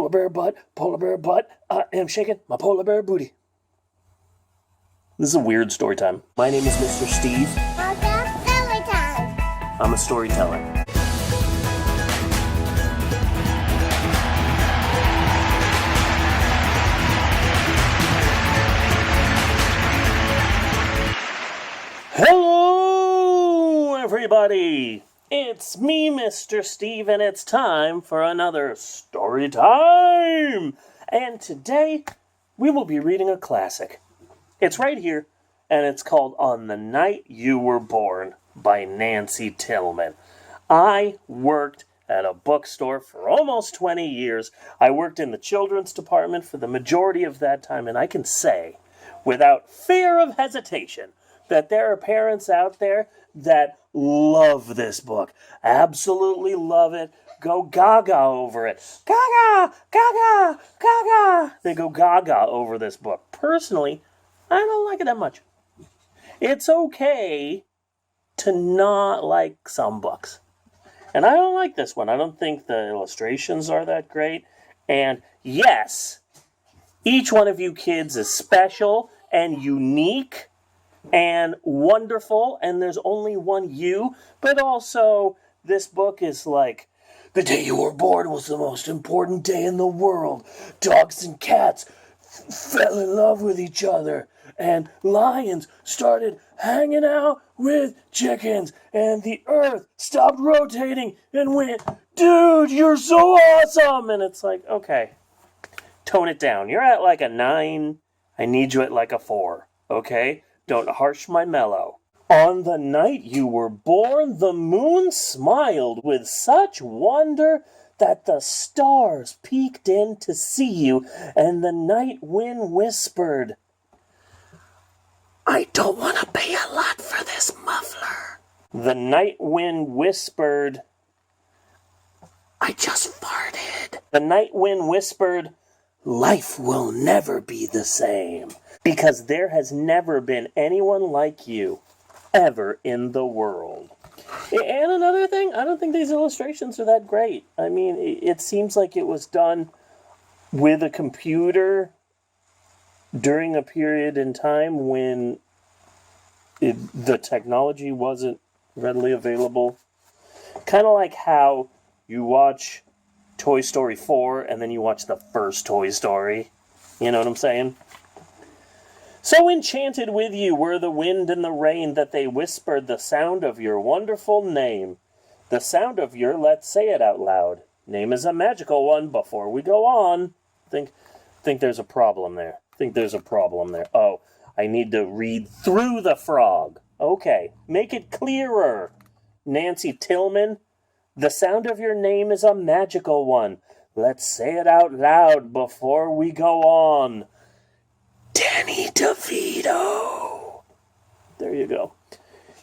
polar bear butt, I am shaking my polar bear booty. This is a weird story time. My name is Mr. Steve. I'm a storyteller. Hello, everybody! It's me, Mr. Steve, and it's time for another story time! And today, we will be reading a classic. It's right here, and it's called On the Night You Were Born by Nancy Tillman. I worked at a bookstore for almost 20 years. I worked in the children's department for the majority of that time, and I can say, without fear of hesitation, that there are parents out there that love this book. Absolutely love it. Go gaga over it. Gaga! Gaga! Gaga! They go gaga over this book. Personally, I don't like it that much. It's okay to not like some books. And I don't like this one. I don't think the illustrations are that great. And yes, each one of you kids is special and unique and wonderful, and there's only one you, but also this book is like, the day you were born was the most important day in the world. Dogs and cats fell in love with each other, and lions started hanging out with chickens, and the earth stopped rotating and went, dude, you're so awesome! And it's like, okay, tone it down. You're at like a 9, I need you at like a 4, okay? Don't harsh my mellow. On the night you were born, the moon smiled with such wonder that the stars peeked in to see you, and the night wind whispered, I don't want to pay a lot for this muffler. The night wind whispered, I just farted. The night wind whispered, life will never be the same, because there has never been anyone like you ever in the world. And another thing, I don't think these illustrations are that great. I mean, it seems like it was done with a computer during a period in time when the technology wasn't readily available. Kind of like how you watch Toy Story 4 and then you watch the first Toy Story. You know what I'm saying? So enchanted with you were the wind and the rain that they whispered the sound of your wonderful name. The sound of your, let's say it out loud. Name is a magical one. Before we go on, think there's a problem there. Oh, I need to read through the frog. Okay, make it clearer. Nancy Tillman, the sound of your name is a magical one. Let's say it out loud before we go on. Danny DeVito. There you go.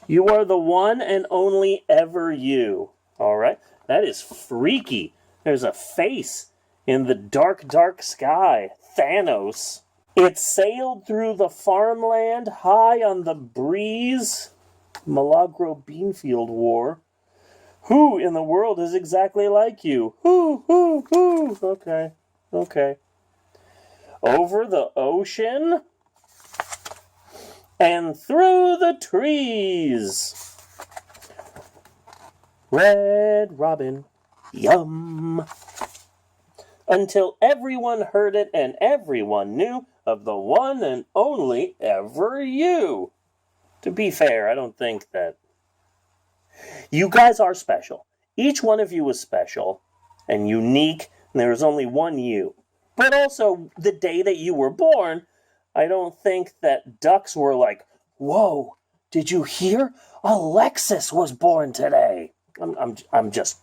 You are the one and only ever you. All right. That is freaky. There's a face in the dark, dark sky. Thanos. It sailed through the farmland high on the breeze. Milagro Beanfield War. Who in the world is exactly like you? Who? Okay. Over the ocean and through the trees. Red Robin, yum. Until everyone heard it and everyone knew of the one and only ever you. To be fair, I don't think that... You guys are special. Each one of you is special and unique, and there is only one you. But also, the day that you were born, I don't think that ducks were like, whoa, did you hear? Alexis was born today. I'm just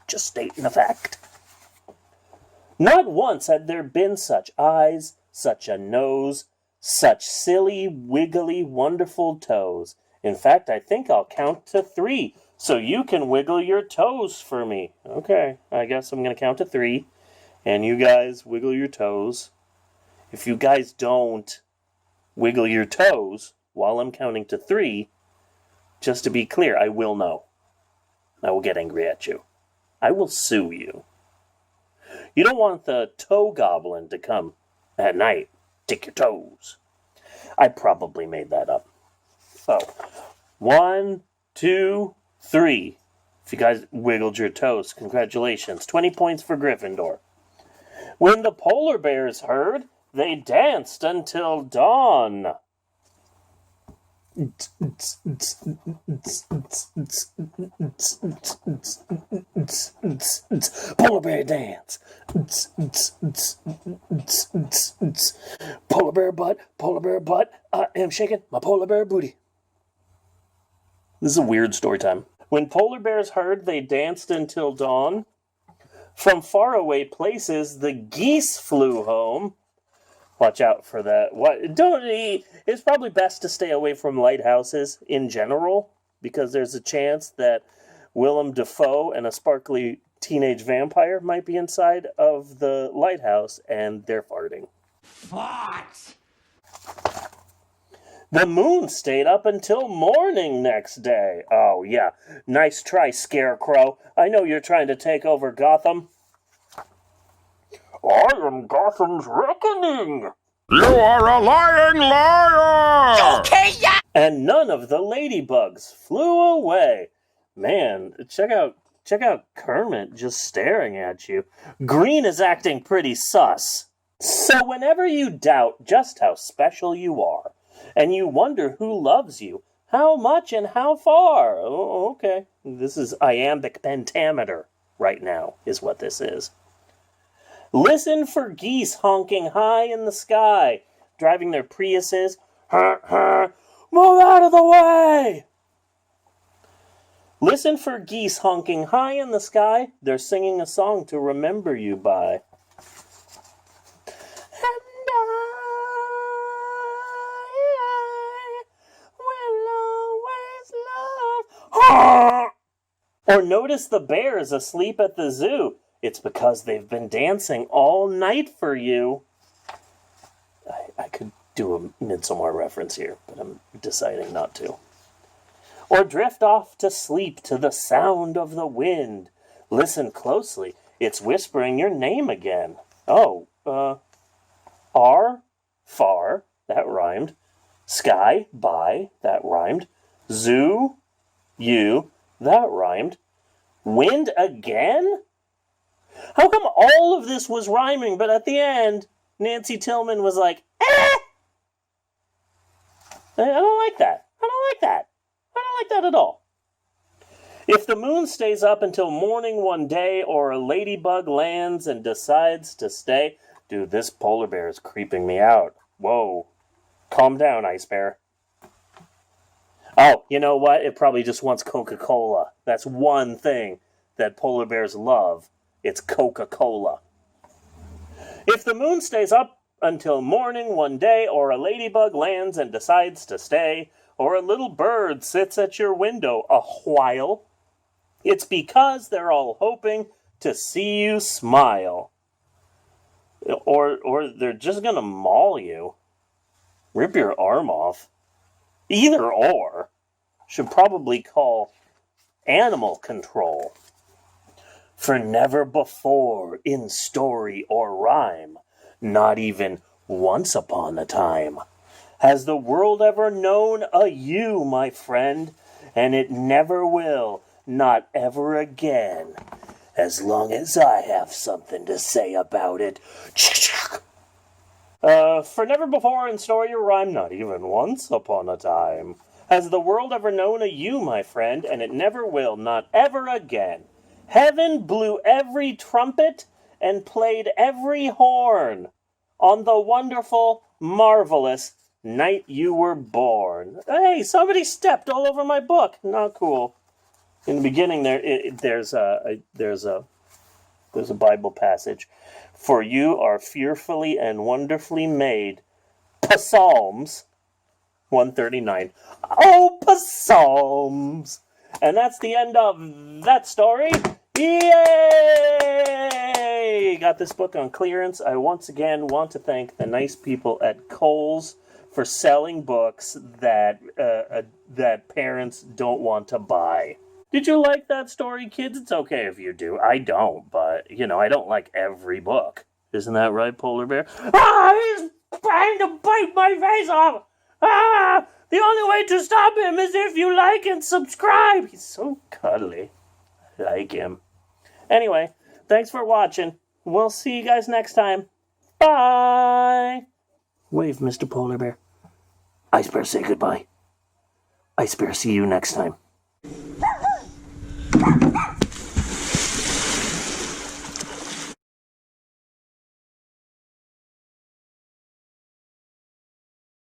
stating the fact. Not once had there been such eyes, such a nose, such silly, wiggly, wonderful toes. In fact, I think I'll count to 3, so you can wiggle your toes for me. Okay, I guess I'm going to count to 3. And you guys wiggle your toes. If you guys don't wiggle your toes while I'm counting to 3, just to be clear, I will know. I will get angry at you. I will sue you. You don't want the toe goblin to come at night, tick your toes. I probably made that up. Oh, 1, 2, 3. If you guys wiggled your toes, congratulations. 20 points for Gryffindor. When the polar bears heard, they danced until dawn. Polar bear dance. Polar bear butt, I am shaking my polar bear booty. This is a weird story time. When polar bears heard, they danced until dawn. From faraway places, the geese flew home. Watch out for that. It's probably best to stay away from lighthouses in general, because there's a chance that Willem Dafoe and a sparkly teenage vampire might be inside of the lighthouse, and they're farting. Fart! The moon stayed up until morning next day. Oh, yeah. Nice try, Scarecrow. I know you're trying to take over Gotham. I am Gotham's reckoning. You are a lying liar! Okay, yeah! And none of the ladybugs flew away. Man, check out Kermit just staring at you. Green is acting pretty sus. So whenever you doubt just how special you are, and you wonder who loves you, how much and how far. Oh, okay. This is iambic pentameter right now, is what this is. Listen for geese honking high in the sky, driving their Priuses. Move out of the way! Listen for geese honking high in the sky. They're singing a song to remember you by. Or notice the bears asleep at the zoo. It's because they've been dancing all night for you. I could do a Midsommar reference here, but I'm deciding not to. Or drift off to sleep to the sound of the wind. Listen closely. It's whispering your name again. Oh, R, far, that rhymed. Sky, by, that rhymed. Zoo, you, that rhymed. Wind again? How come all of this was rhyming, but at the end, Nancy Tillman was like, eh! I don't like that. I don't like that. I don't like that at all. If the moon stays up until morning one day, or a ladybug lands and decides to stay, dude, this polar bear is creeping me out. Whoa. Calm down, Ice Bear. Oh, you know what? It probably just wants Coca-Cola. That's one thing that polar bears love. It's Coca-Cola. If the moon stays up until morning one day, or a ladybug lands and decides to stay, or a little bird sits at your window a while, it's because they're all hoping to see you smile. Or they're just gonna maul you. Rip your arm off. Either or. Should probably call animal control. For never before in story or rhyme, not even once upon a time, has the world ever known a you, my friend, and it never will, not ever again, as long as I have something to say about it. For never before in story or rhyme, not even once upon a time, has the world ever known a you, my friend, and it never will, not ever again. Heaven blew every trumpet and played every horn on the wonderful, marvelous night you were born. Hey, somebody stepped all over my book. Not cool. In the beginning, there's a Bible passage. For you are fearfully and wonderfully made. Psalms 139. Oh, Psalms! And that's the end of that story. Yay! Got this book on clearance. I once again want to thank the nice people at Kohl's for selling books that parents don't want to buy. Did you like that story, kids? It's okay if you do. I don't, but, you know, I don't like every book. Isn't that right, Polar Bear? Ah, he's trying to bite my face off! Ah! The only way to stop him is if you like and subscribe! He's so cuddly. I like him. Anyway, thanks for watching. We'll see you guys next time. Bye! Wave, Mr. Polar Bear. Ice Bear, say goodbye. Ice Bear, see you next time.